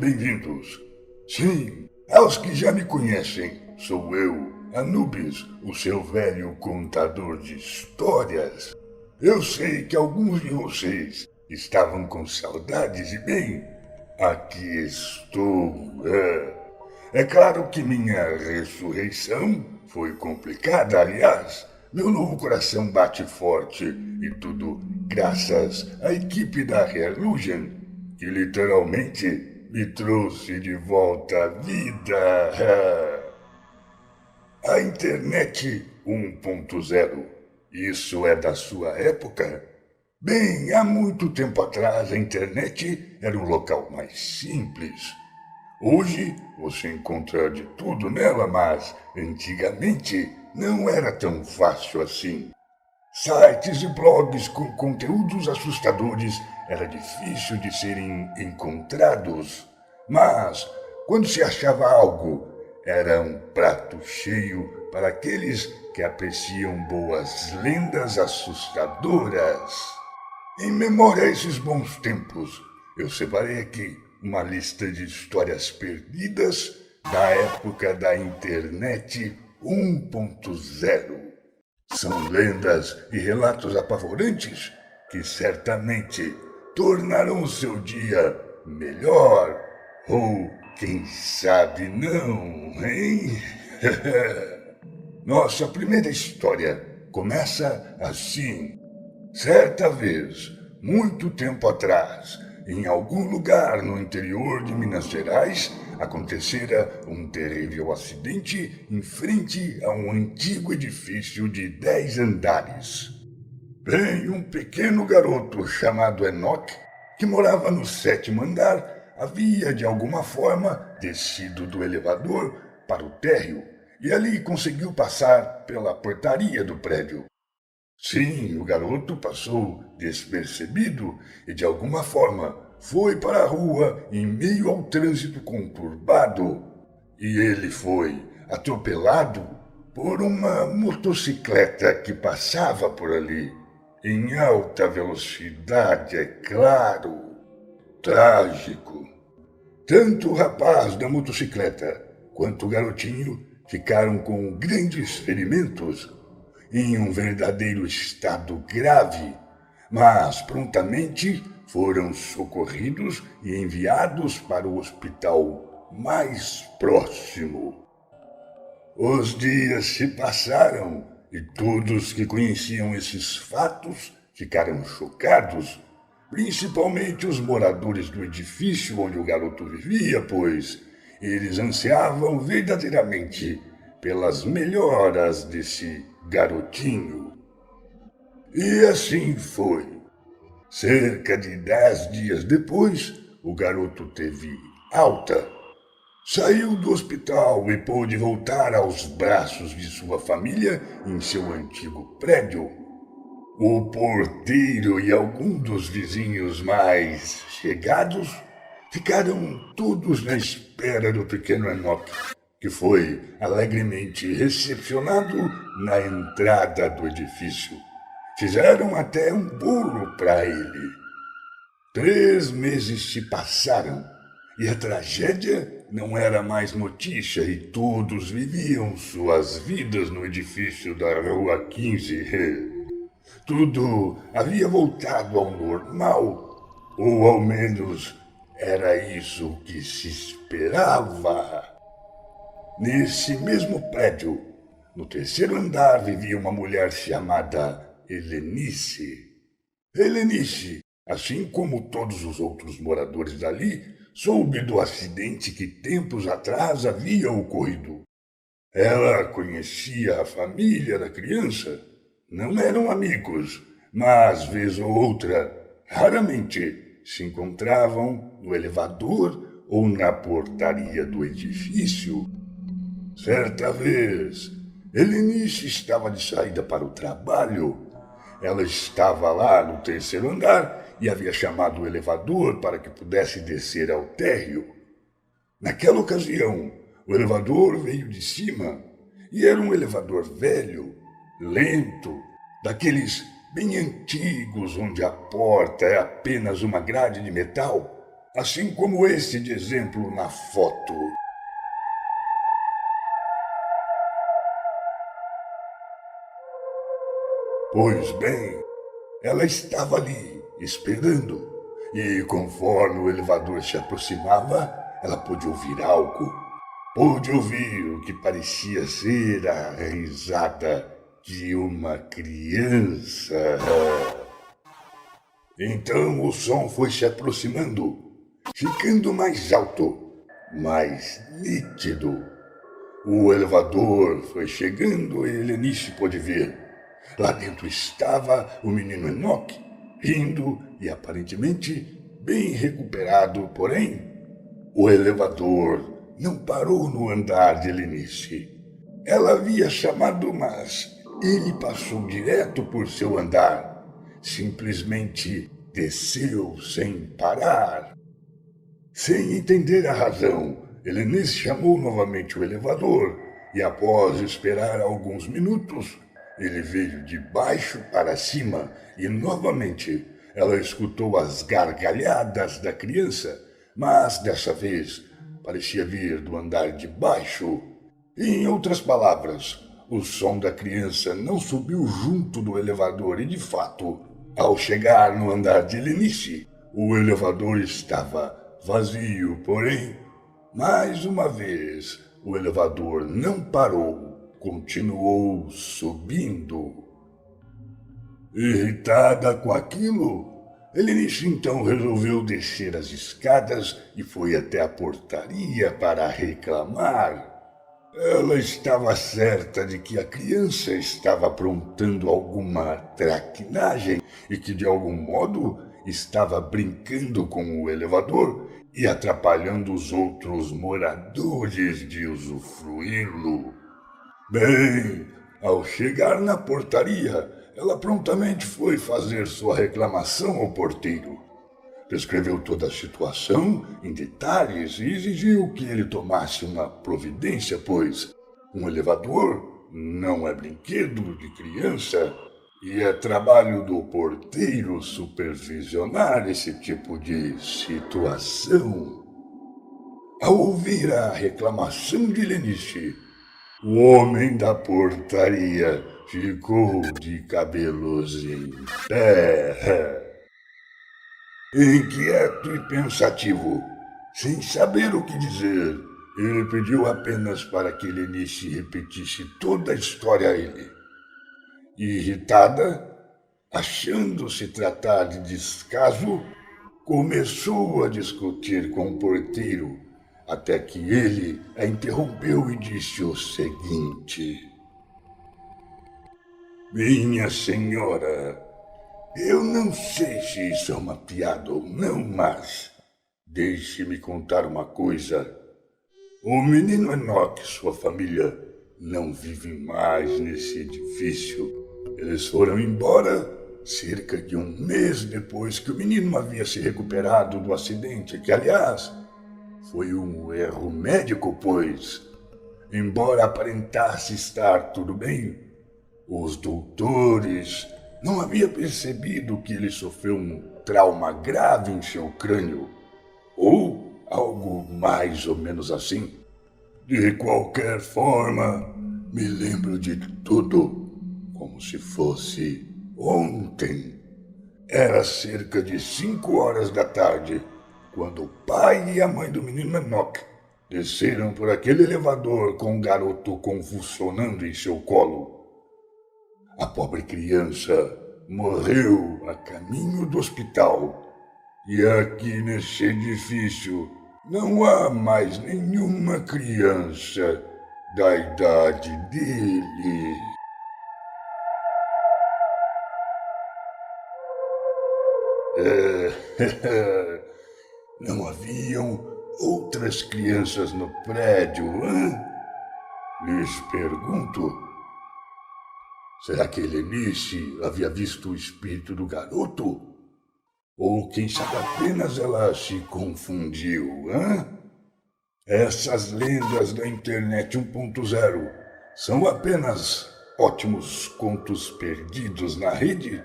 bem-vindos. Sim, aos que já me conhecem, sou eu, Anubis, o seu velho contador de histórias. Eu sei que alguns de vocês estavam com saudades e bem, aqui estou. É claro que minha ressurreição foi complicada, aliás. Meu novo coração bate forte e tudo graças à equipe da Relusion, que literalmente me trouxe de volta à vida. A internet 1.0. Isso é da sua época? Bem, há muito tempo atrás a internet era um local mais simples. Hoje você encontra de tudo nela, mas antigamente não era tão fácil assim. Sites e blogs com conteúdos assustadores era difícil de serem encontrados, mas quando se achava algo, era um prato cheio para aqueles que apreciam boas lendas assustadoras. Em memória a esses bons tempos, eu separei aqui uma lista de histórias perdidas da época da internet 1.0. São lendas e relatos apavorantes que certamente tornarão o seu dia melhor. Ou, quem sabe não, hein? Nossa primeira história começa assim. Certa vez, muito tempo atrás, em algum lugar no interior de Minas Gerais, acontecera um terrível acidente em frente a um antigo edifício de 10 andares. Bem, um pequeno garoto chamado Enoch, que morava no 7º andar, havia de alguma forma descido do elevador para o térreo e ali conseguiu passar pela portaria do prédio. Sim, o garoto passou despercebido e, de alguma forma, foi para a rua em meio ao trânsito conturbado. E ele foi atropelado por uma motocicleta que passava por ali, em alta velocidade, é claro. Trágico. Tanto o rapaz da motocicleta quanto o garotinho ficaram com grandes ferimentos, em um verdadeiro estado grave, mas prontamente foram socorridos e enviados para o hospital mais próximo. Os dias se passaram e todos que conheciam esses fatos ficaram chocados, principalmente os moradores do edifício onde o garoto vivia, pois eles ansiavam verdadeiramente pelas melhoras desse garotinho. E assim foi. Cerca de 10 dias depois, o garoto teve alta. Saiu do hospital e pôde voltar aos braços de sua família em seu antigo prédio. O porteiro e alguns dos vizinhos mais chegados ficaram todos na espera do pequeno Enoch, que foi alegremente recepcionado na entrada do edifício. Fizeram até um bolo para ele. 3 meses se passaram e a tragédia não era mais notícia e todos viviam suas vidas no edifício da Rua 15. Tudo havia voltado ao normal, ou ao menos era isso que se esperava. Nesse mesmo prédio, no 3º andar, vivia uma mulher chamada Helenice. Helenice, assim como todos os outros moradores dali, soube do acidente que tempos atrás havia ocorrido. Ela conhecia a família da criança. Não eram amigos, mas vez ou outra, raramente, se encontravam no elevador ou na portaria do edifício. Certa vez, Helenice estava de saída para o trabalho. Ela estava lá no 3º andar e havia chamado o elevador para que pudesse descer ao térreo. Naquela ocasião, o elevador veio de cima e era um elevador velho, lento, daqueles bem antigos onde a porta é apenas uma grade de metal assim como esse de exemplo na foto. Pois bem, ela estava ali, esperando, e conforme o elevador se aproximava, ela pôde ouvir algo. Pôde ouvir o que parecia ser a risada de uma criança. Então o som foi se aproximando, ficando mais alto, mais nítido. O elevador foi chegando e Helenice pôde ver. Lá dentro estava o menino Enoch, rindo e aparentemente bem recuperado, porém, o elevador não parou no andar de Helenice. Ela havia chamado, mas ele passou direto por seu andar. Simplesmente desceu sem parar. Sem entender a razão, Helenice chamou novamente o elevador e, após esperar alguns minutos, ele veio de baixo para cima e, novamente, ela escutou as gargalhadas da criança, mas dessa vez parecia vir do andar de baixo. Em outras palavras, o som da criança não subiu junto do elevador e, de fato, ao chegar no andar de Helenice, o elevador estava vazio, porém, mais uma vez, o elevador não parou, continuou subindo. Irritada com aquilo, Helenice então resolveu descer as escadas e foi até a portaria para reclamar. Ela estava certa de que a criança estava aprontando alguma traquinagem e que, de algum modo, estava brincando com o elevador e atrapalhando os outros moradores de usufruí-lo. Bem, ao chegar na portaria, ela prontamente foi fazer sua reclamação ao porteiro. Descreveu toda a situação em detalhes e exigiu que ele tomasse uma providência, pois um elevador não é brinquedo de criança e é trabalho do porteiro supervisionar esse tipo de situação. Ao ouvir a reclamação de Helenice, o homem da portaria ficou de cabelos em pé. Inquieto e pensativo, sem saber o que dizer, ele pediu apenas para que Helenice repetisse toda a história a ele. Irritada, achando-se tratar de descaso, começou a discutir com o porteiro, até que ele a interrompeu e disse o seguinte: Minha senhora, eu não sei se isso é uma piada ou não, mas deixe-me contar uma coisa. O menino Enoch e sua família não vivem mais nesse edifício. Eles foram embora cerca de um mês depois que o menino havia se recuperado do acidente, que, aliás, foi um erro médico, pois, embora aparentasse estar tudo bem, os doutores não haviam percebido que ele sofreu um trauma grave em seu crânio, ou algo mais ou menos assim. De qualquer forma, me lembro de tudo como se fosse ontem. Era cerca de 5 horas da tarde, quando o pai e a mãe do menino Enoch desceram por aquele elevador com o garoto convulsionando em seu colo. A pobre criança morreu a caminho do hospital. E aqui nesse edifício não há mais nenhuma criança da idade dele. Não haviam outras crianças no prédio, hã? Lhes pergunto. Será que Helenice havia visto o espírito do garoto? Ou quem sabe apenas ela se confundiu, hã? Essas lendas da internet 1.0 são apenas ótimos contos perdidos na rede?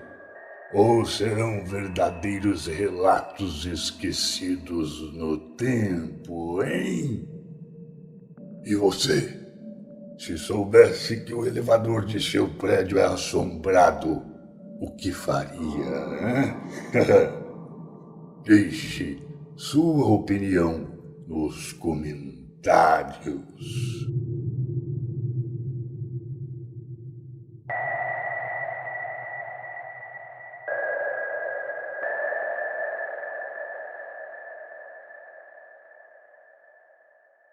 Ou serão verdadeiros relatos esquecidos no tempo, hein? E você? Se soubesse que o elevador de seu prédio é assombrado, o que faria, hein? Deixe sua opinião nos comentários.